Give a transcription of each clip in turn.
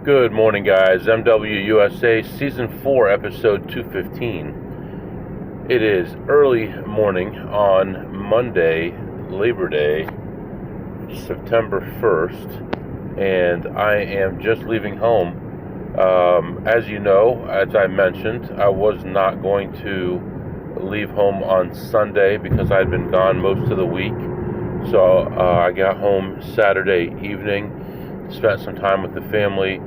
Good morning, guys. MWUSA Season 4, Episode 215. It is early morning on Monday, Labor Day, September 1st, and I am just leaving home. As you know, as I mentioned, I was not going to leave home on Sunday because I'd been gone most of the week. So I got home Saturday evening, spent some time with the family,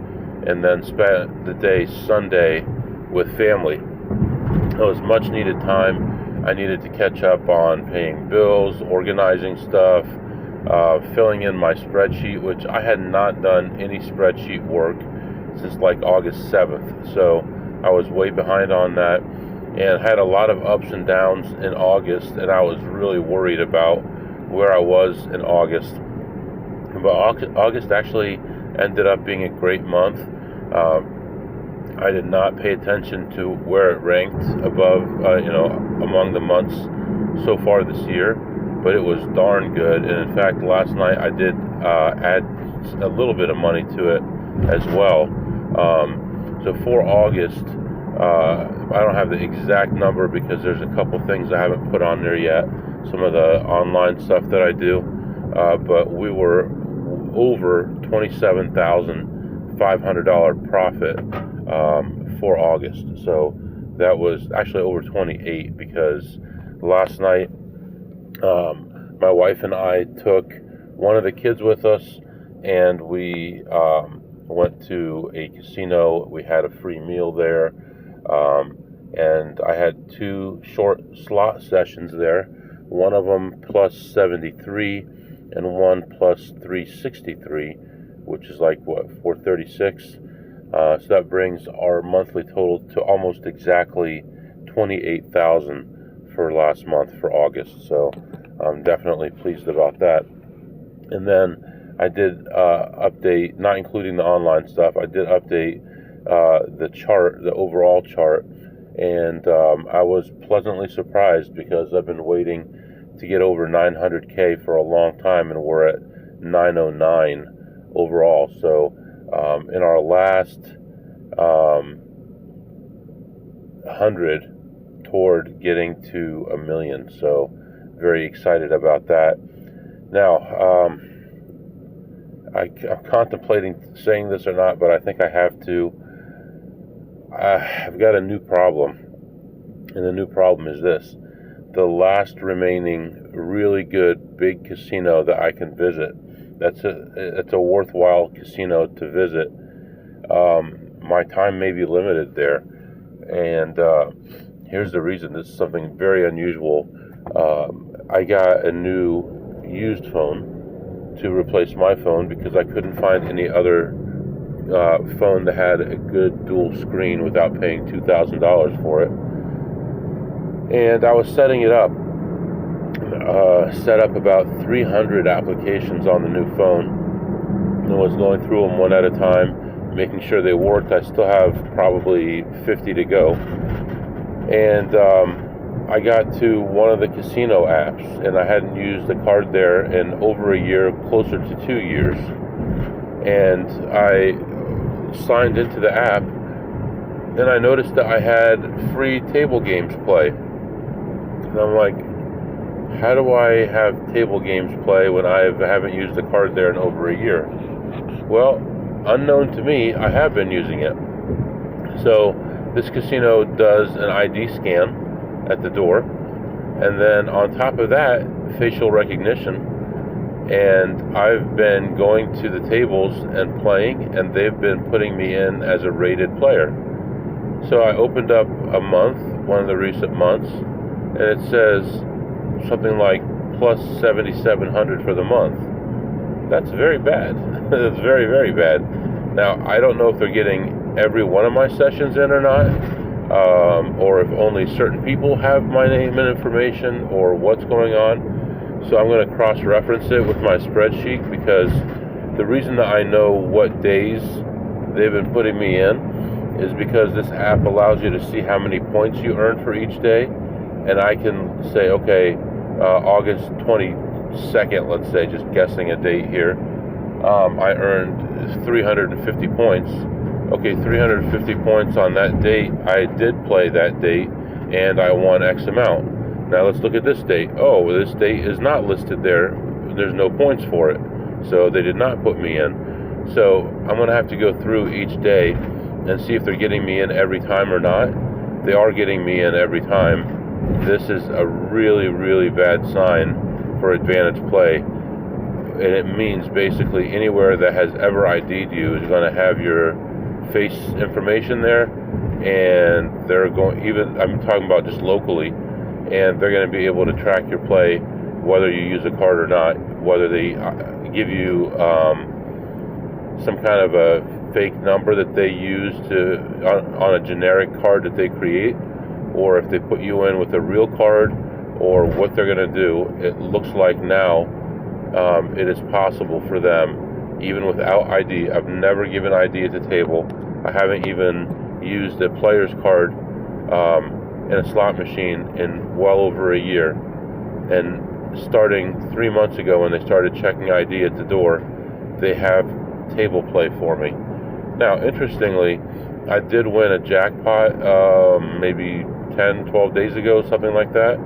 and then spent the day Sunday with family. It was much needed time. I needed to catch up on paying bills, organizing stuff, filling in my spreadsheet, which I had not done any spreadsheet work since like August 7th. So I was way behind on that and had a lot of ups and downs in August, and I was really worried about where I was in August. But August actually ended up being a great month. I did not pay attention to where it ranked above, among the months so far this year, but it was darn good. And in fact, last night I did add a little bit of money to it as well. So for August, I don't have the exact number because there's a couple things I haven't put on there yet, some of the online stuff that I do, but we were over $27,500 profit for August. So that was actually over 28 because last night my wife and I took one of the kids with us, and we went to a casino. We had a free meal there, and I had two short slot sessions there, one of them plus 73 and one plus 363, which is like 436. So that brings our monthly total to almost exactly 28,000 for last month for August. So I'm definitely pleased about that. And then I did update, not including the online stuff, I did update the chart, the overall chart, and I was pleasantly surprised because I've been waiting to get over 900K for a long time, and we're at 909 overall. So in our last 100 toward getting to 1 million. So very excited about that. Now, I'm contemplating saying this or not, but I think I have to. I've got a new problem, and the new problem is this. The last remaining really good big casino that I can visit, it's a worthwhile casino to visit. My time may be limited there, and here's the reason. This is something very unusual. I got a new used phone to replace my phone because I couldn't find any other phone that had a good dual screen without paying $2,000 for it. And I was setting it up. Set up about 300 applications on the new phone, and was going through them one at a time, making sure they worked. I still have probably 50 to go. And I got to one of the casino apps, and I hadn't used the card there in over a year, closer to 2 years. And I signed into the app, and I noticed that I had free table games play. And I'm like, how do I have table games play when I haven't used the card there in over a year? Well, unknown to me, I have been using it. So this casino does an ID scan at the door, and then on top of that, facial recognition. And I've been going to the tables and playing, and they've been putting me in as a rated player. So I opened up a month, one of the recent months, and it says something like plus 7,700 for the month. That's very bad. That's very, very bad. Now, I don't know if they're getting every one of my sessions in or not, or if only certain people have my name and information, or what's going on. So I'm going to cross-reference it with my spreadsheet, because the reason that I know what days they've been putting me in is because this app allows you to see how many points you earn for each day. And I can say, okay, August 22nd, let's say, just guessing a date here, I earned 350 points. Okay, 350 points on that date. I did play that date, and I won X amount. Now let's look at this date. Oh, this date is not listed there. There's no points for it, so they did not put me in. So I'm going to have to go through each day and see if they're getting me in every time or not. They are getting me in every time. This is a really, really bad sign for advantage play. And it means basically anywhere that has ever ID'd you is going to have your face information there, and they're going, even I'm talking about just locally, and they're going to be able to track your play, whether you use a card or not, whether they give you some kind of a fake number that they use to on a generic card that they create, or if they put you in with a real card, or what they're going to do. It looks like now it is possible for them, even without ID. I've never given ID at the table. I haven't even used a player's card in a slot machine in well over a year. And starting 3 months ago, when they started checking ID at the door, they have table play for me. Now, interestingly, I did win a jackpot maybe 10, 12 days ago, something like that,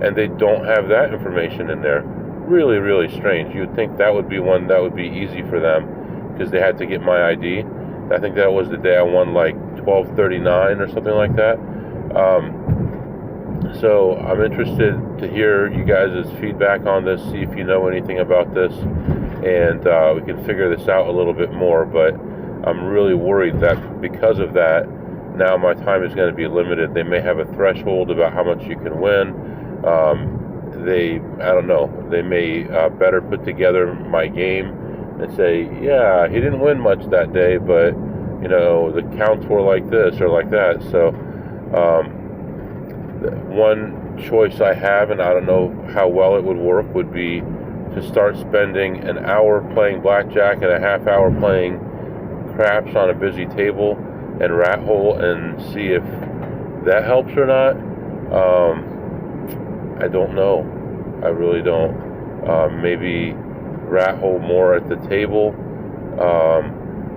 and they don't have that information in there. Really, really strange. You'd think that would be one that would be easy for them, because they had to get my ID. I think that was the day I won like 1239 or something like that. So I'm interested to hear you guys' feedback on this, see if you know anything about this, and we can figure this out a little bit more. But I'm really worried that because of that, now my time is going to be limited. They may have a threshold about how much you can win. I don't know, they may better put together my game and say, yeah, he didn't win much that day, but, you know, the counts were like this or like that. So one choice I have, and I don't know how well it would work, would be to start spending an hour playing blackjack and a half hour playing craps on a busy table and rat hole, and see if that helps or not. I don't know. I really don't. Maybe rat hole more at the table.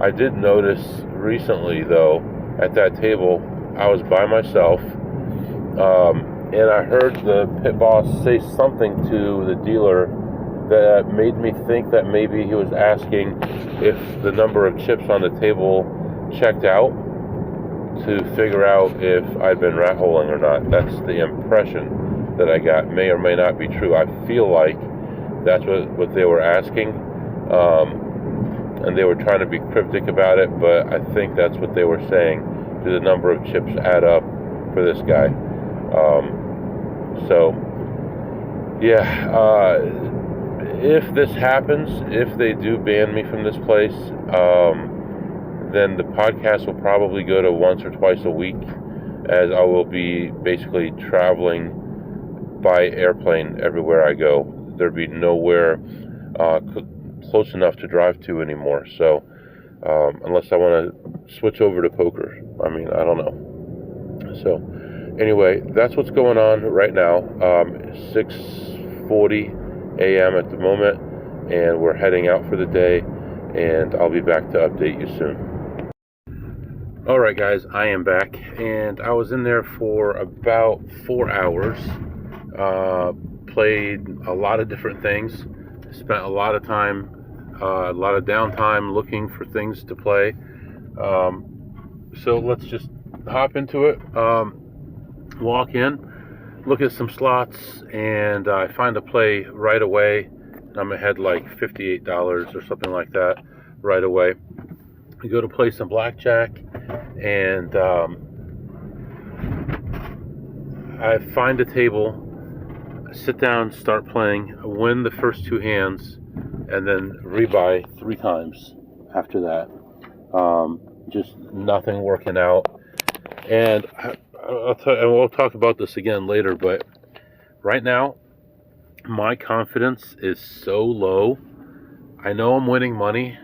I did notice recently, though, at that table, I was by myself, and I heard the pit boss say something to the dealer that made me think that maybe he was asking if the number of chips on the table checked out, to figure out if I'd been rat holing or not. That's the impression that I got. May or may not be true. I feel like that's what they were asking, and they were trying to be cryptic about it, but I think that's what they were saying. Do the number of chips add up for this guy? So yeah, if this happens, if they do ban me from this place, then the podcast will probably go to once or twice a week, as I will be basically traveling by airplane everywhere I go. There'd be nowhere close enough to drive to anymore. So unless I want to switch over to poker, I mean, I don't know. So anyway, that's what's going on right now. 6:40 a.m. at the moment, and we're heading out for the day, and I'll be back to update you soon. Alright guys, I am back, and I was in there for about 4 hours. Played a lot of different things, spent a lot of time, a lot of downtime looking for things to play. So let's just hop into it. Walk in, look at some slots, and I find a play right away. I'm ahead like $58 or something like that right away. I go to play some blackjack, and I find a table, sit down, start playing, win the first two hands, and then rebuy 3 times after that. Just nothing working out. And we'll talk about this again later, but right now, my confidence is so low. I know I'm winning money,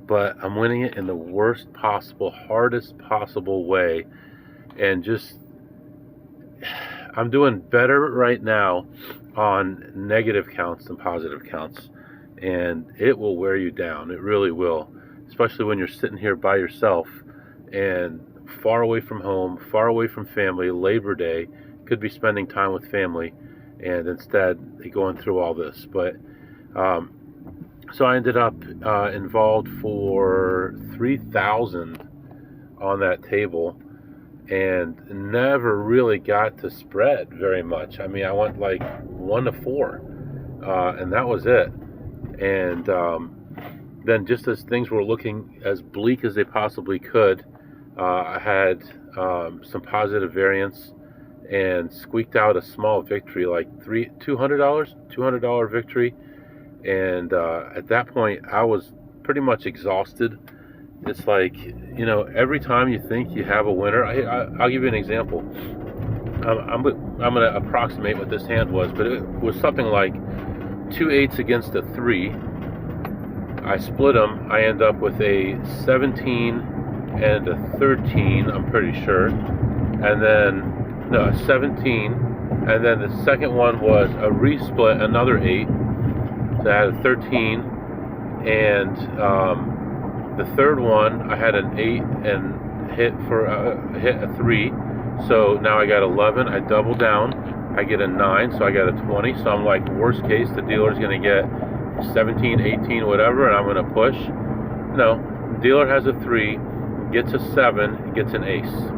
but I'm winning it in the worst possible, hardest possible way. And just, I'm doing better right now on negative counts than positive counts. and it will wear you down. It really will, especially when you're sitting here by yourself and far away from home, far away from family. Labor Day, could be spending time with family, and instead they're going through all this. But so I ended up involved for 3,000 on that table, and never really got to spread very much. I mean, I went like 1 to 4, and that was it. And then, just as things were looking as bleak as they possibly could, I had some positive variance and squeaked out a small victory, like $200 victory. And at that point, I was pretty much exhausted. It's like, every time you think you have a winner, I'll give you an example. I'm going to approximate what this hand was, but it was something like 2 8s against a 3. I split them. I end up with a 17 and a 13, I'm pretty sure. And then, no, 17. And then the second one was a resplit, another 8. So I had a 13. And the third one, I had an 8 and hit a 3. So now I got 11. I double down. I get a 9, so I got a 20. So I'm like, worst case, the dealer's going to get 17, 18, whatever, and I'm going to push. No, dealer has a 3, gets a 7, gets an ace.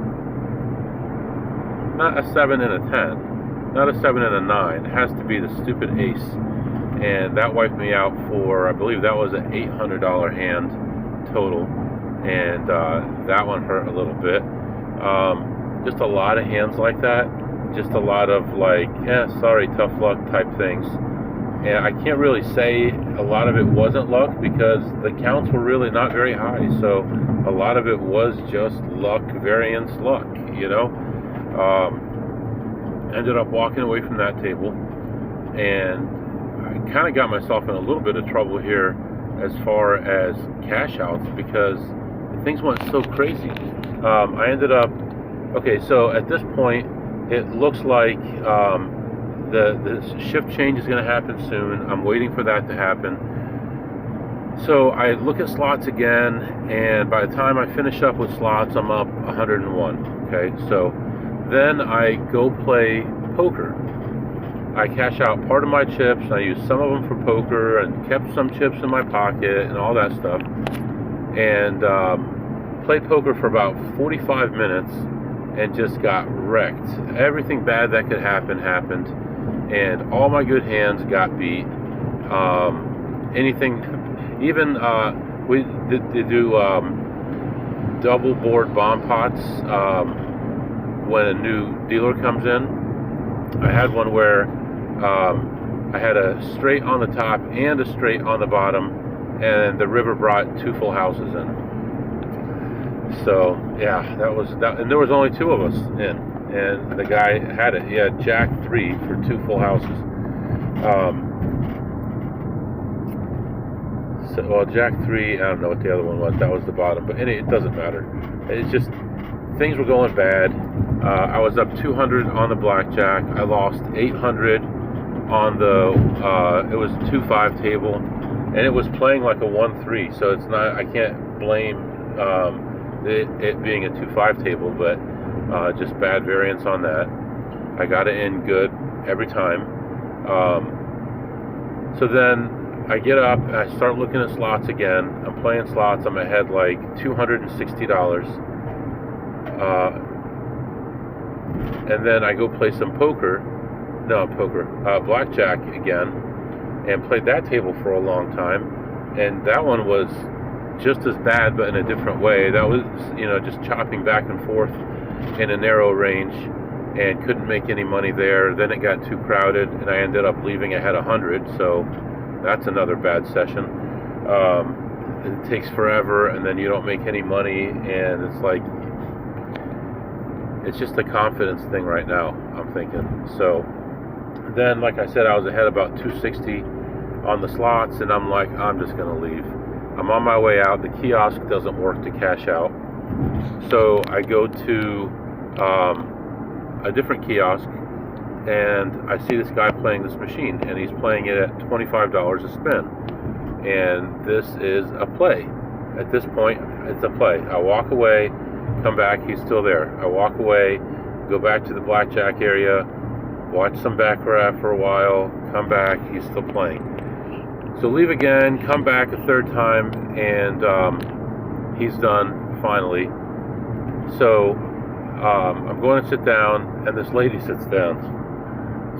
Not a 7 and a 10. Not a 7 and a 9. It has to be the stupid ace. And that wiped me out for, I believe that was an $800 hand total. And that one hurt a little bit. Just a lot of hands like that. Just a lot of like, sorry, tough luck type things. And I can't really say a lot of it wasn't luck because the counts were really not very high. So a lot of it was just luck, variance, luck, Ended up walking away from that table, and I kind of got myself in a little bit of trouble here as far as cash outs because things went so crazy. I ended up, so at this point, it looks like the shift change is going to happen soon. I'm waiting for that to happen. So I look at slots again, and by the time I finish up with slots, I'm up 101. Okay, so then I go play poker. I cash out part of my chips, and I use some of them for poker, and kept some chips in my pocket, and all that stuff. And played poker for about 45 minutes, and just got wrecked. Everything bad that could happen happened, and all my good hands got beat. Even we do double board bomb pots when a new dealer comes in. I had one where I had a straight on the top and a straight on the bottom, and the river brought 2 full houses in. So yeah, that was that, and there was only 2 of us in, and the guy had it. He had Jack 3 for 2 full houses. Jack 3, I don't know what the other one was. That was the bottom, but it doesn't matter. It's just things were going bad. I was up 200 on the blackjack. I lost 800 on the it was a 2-5 table, and it was playing like a 1-3. So it's not. I can't blame it being a 2-5 table, but just bad variance on that. I got it in good every time. So then I get up and I start looking at slots again. I'm playing slots. I'm ahead like $260. And then I go play some blackjack again, and played that table for a long time. And that one was just as bad, but in a different way. That was, just chopping back and forth in a narrow range, and couldn't make any money there. Then it got too crowded, and I ended up leaving ahead 100. So that's another bad session. It takes forever, and then you don't make any money, and it's like, it's just a confidence thing right now, I'm thinking. So then, like I said, I was ahead about 260 on the slots, and I'm like, I'm just going to leave. I'm on my way out. The kiosk doesn't work to cash out. So I go to a different kiosk, and I see this guy playing this machine, and he's playing it at $25 a spin. And this is a play. At this point, it's a play. I walk away, come back, he's still there. I walk away, go back to the blackjack area, watch some baccarat for a while, come back, he's still playing. So leave again, come back a third time, and he's done finally. So I'm going to sit down, and this lady sits down.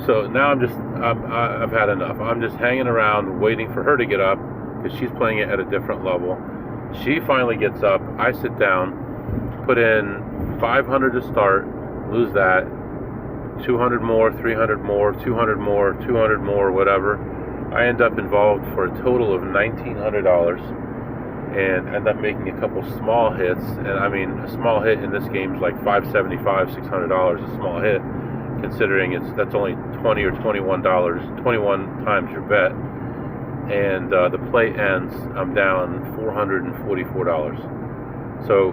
So now I've had enough. I'm just hanging around waiting for her to get up because she's playing it at a different level. She finally gets up. I sit down, put in 500 to start, lose that, 200 more, 300 more, 200 more, 200 more, whatever. I end up involved for a total of $1,900 and end up making a couple small hits. And I mean, a small hit in this game is like $575, $600, a small hit, considering that's only $20 or $21, 21 times your bet. And the play ends, I'm down $444. So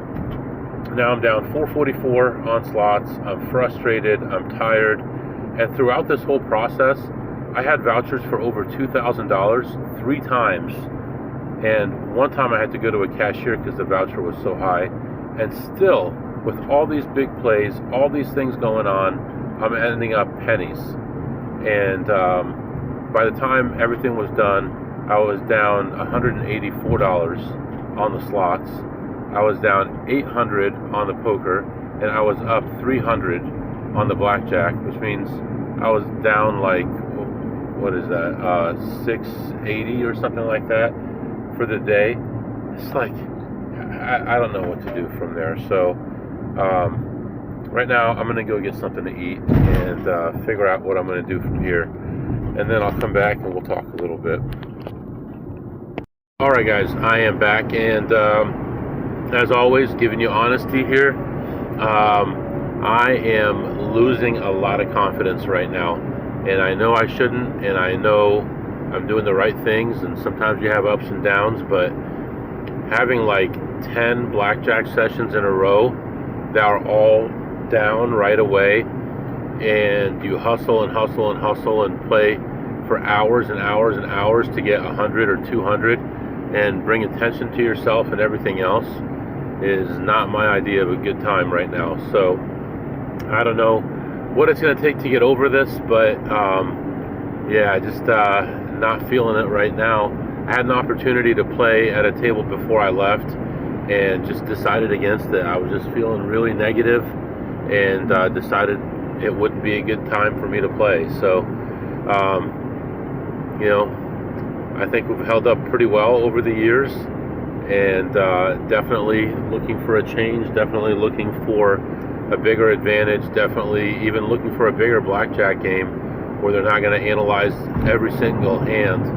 now I'm down $444 on slots. I'm frustrated, I'm tired, and throughout this whole process, I had vouchers for over $2,000 3 times, and one time I had to go to a cashier because the voucher was so high. And still, with all these big plays, all these things going on, I'm ending up pennies. And by the time everything was done, I was down $184 on the slots. I was down $800 on the poker, and I was up $300 on the blackjack, which means I was down like, what is that, $680 or something like that for the day. It's like, I don't know what to do from there. So right now I'm going to go get something to eat and figure out what I'm going to do from here. And then I'll come back and we'll talk a little bit. Alright guys, I am back, and as always, giving you honesty here. I am losing a lot of confidence right now, and I know I shouldn't, and I know I'm doing the right things, and sometimes you have ups and downs, but having like 10 blackjack sessions in a row that are all down right away, and you hustle and hustle and hustle and play for hours and hours and hours to get 100 or 200 and bring attention to yourself and everything else, is not my idea of a good time right now. So I don't know what it's going to take to get over this, but yeah, just not feeling it right now. I had an opportunity to play at a table before I left and just decided against it. I was just feeling really negative and decided it wouldn't be a good time for me to play. So you know, I think we've held up pretty well over the years, and definitely looking for a change, definitely looking for a bigger advantage, definitely even looking for a bigger blackjack game where they're not going to analyze every single hand.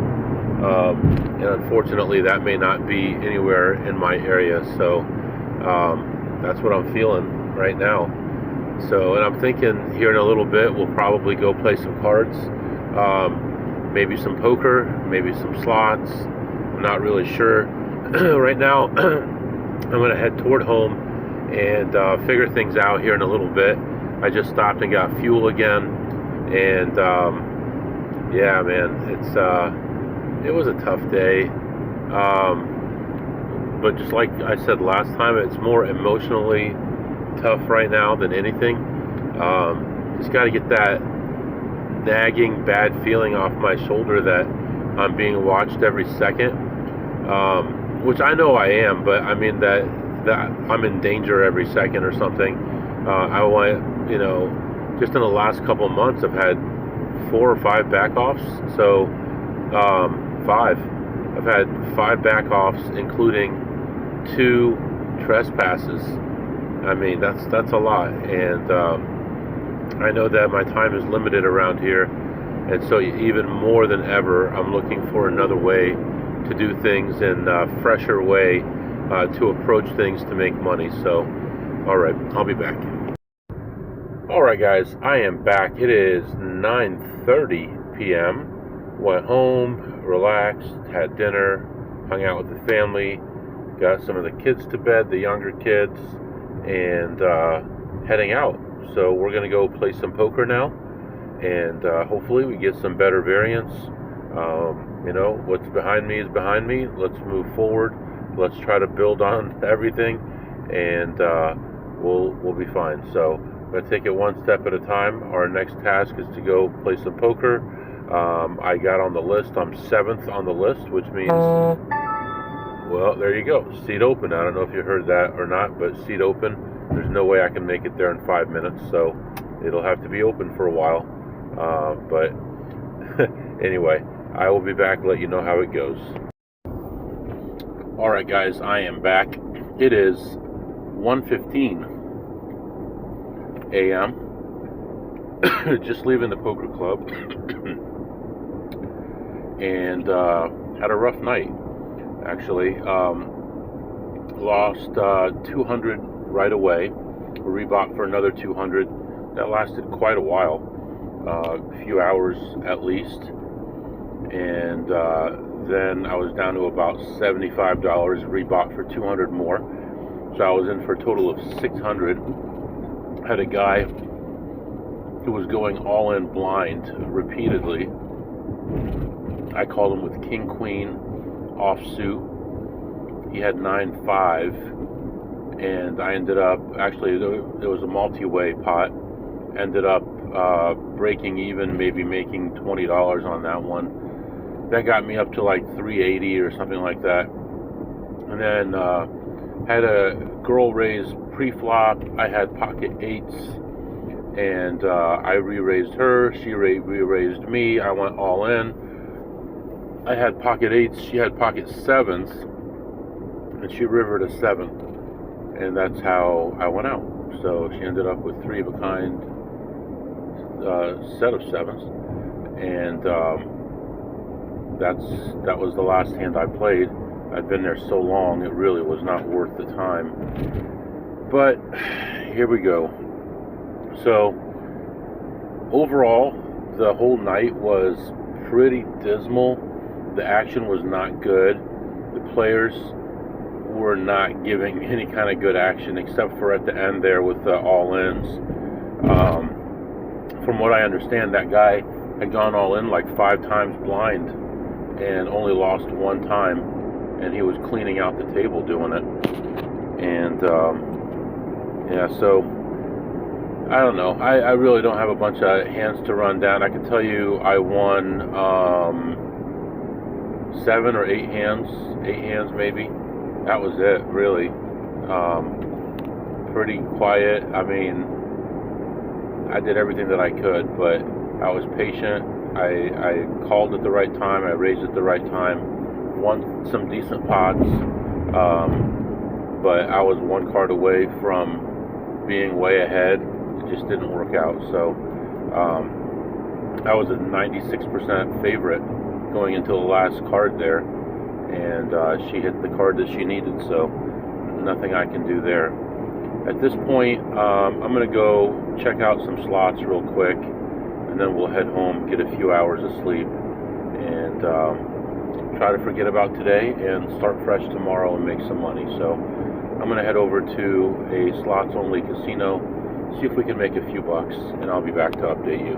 And unfortunately, that may not be anywhere in my area. So that's what I'm feeling right now. So, and I'm thinking here in a little bit, we'll probably go play some cards. Maybe some poker, maybe some slots. I'm not really sure. Right now, I'm going to head toward home and figure things out here in a little bit. I just stopped and got fuel again, and yeah, man, it was a tough day. But just like I said last time, it's more emotionally tough right now than anything. Just got to get that nagging bad feeling off my shoulder that I'm being watched every second, which I know I am, but I mean that I'm in danger every second or something. I want, just in the last couple of months I've had 4 or 5 backoffs. So 5. I've had 5 backoffs, including 2 trespasses. I mean, that's a lot, and I know that my time is limited around here, and so even more than ever, I'm looking for another way to do things in a fresher way to approach things to make money. So, alright, I'll be back. Alright guys, I am back. It is 9:30 p.m. Went home, relaxed, had dinner, hung out with the family, got some of the kids to bed, the younger kids, and heading out. So we're going to go play some poker now, and hopefully we get some better variants. You know, what's behind me is behind me. Let's move forward. Let's try to build on everything, and we'll be fine. So I'm going to take it one step at a time. Our next task is to go play some poker. I got on the list. I'm 7th on the list, which means, well, there you go. Seat open. I don't know if you heard that or not, but seat open. There's no way I can make it there in 5 minutes, so it'll have to be open for a while. But anyway, I will be back, let you know how it goes. Alright guys, I am back. It is 1:15 a.m. Just leaving the poker club. And had a rough night, actually. Lost 200 right away. Rebought for another 200. That lasted quite a while, a few hours at least. And then I was down to about $75. Rebought for 200 more. So I was in for a total of 600. Had a guy who was going all in blind repeatedly. I called him with king queen offsuit. He had 9-5, and I ended up, actually it was a multi-way pot, ended up breaking even, maybe making $20 on that one. That got me up to like 380 or something like that. And then had a girl raise pre-flop. I had pocket 8s, and I re-raised her. She re-raised me. I went all in. I had pocket 8s, she had pocket 7s, and she rivered a 7, and that's how I went out. So she ended up with 3 of a kind set of 7s, and that was the last hand I played. I'd been there so long, it really was not worth the time. But here we go. So overall, the whole night was pretty dismal. The action was not good. The players were not giving any kind of good action, except for at the end there with the all-ins. From what I understand, that guy had gone all in like 5 times blind and only lost 1 time, and he was cleaning out the table doing it. And yeah, so I don't know. I really don't have a bunch of hands to run down. I can tell you I won 7 or 8 hands, 8 hands maybe. That was it, really. Pretty quiet. I mean, I did everything that I could, but I was patient. I called at the right time. I raised at the right time. Won some decent pots, but I was 1 card away from being way ahead. It just didn't work out. So I was a 96% favorite going into the last card there, and she hit the card that she needed, so nothing I can do there. At this point, I'm going to go check out some slots real quick, and then we'll head home, get a few hours of sleep, and try to forget about today and start fresh tomorrow and make some money. So I'm going to head over to a slots-only casino, see if we can make a few bucks, and I'll be back to update you.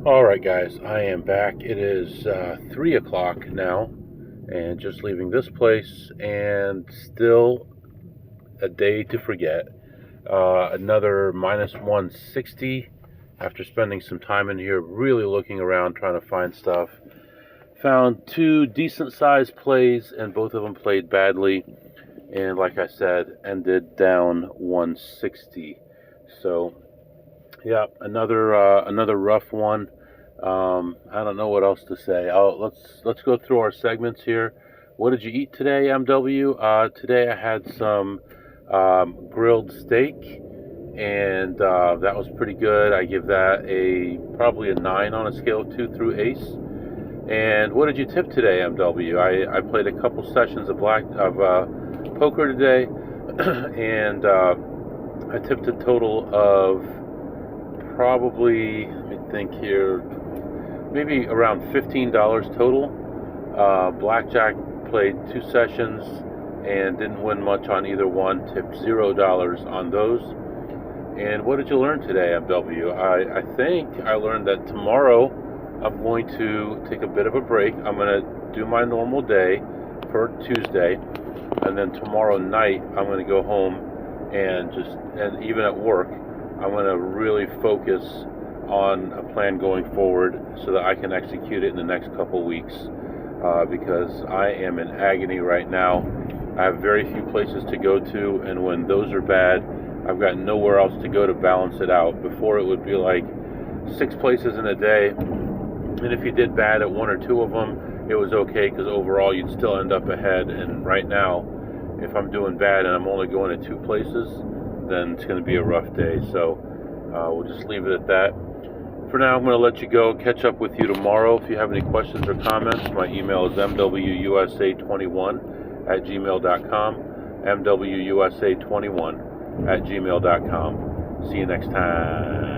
Alright guys, I am back. It is 3 o'clock now, and just leaving this place, and still a day to forget. Another minus 160 after spending some time in here really looking around trying to find stuff. Found 2 decent sized plays, and both of them played badly, and like I said, ended down 160. So yeah, another rough one. I don't know what else to say. Let's go through our segments here. What did you eat today, MW? Today I had some grilled steak, and that was pretty good. I give that probably a 9 on a scale of 2 through ace. And what did you tip today, MW? I played a couple sessions of poker today, and I tipped a total of probably, let me think here, maybe around $15 total. Blackjack played 2 sessions and didn't win much on either one. Tipped $0 on those. And what did you learn today, MW? I think I learned that tomorrow I'm going to take a bit of a break. I'm going to do my normal day for Tuesday, and then tomorrow night I'm going to go home and even at work, I'm going to really focus on a plan going forward so that I can execute it in the next couple weeks, because I am in agony right now. I have very few places to go to, and when those are bad, I've got nowhere else to go to balance it out. Before, it would be like 6 places in a day, and if you did bad at 1 or 2 of them, it was okay, because overall you'd still end up ahead. And right now, if I'm doing bad and I'm only going to 2 places, then it's going to be a rough day. So we'll just leave it at that. For now, I'm going to let you go. Catch up with you tomorrow. If you have any questions or comments, my email is mwusa21@gmail.com, mwusa21@gmail.com. See you next time.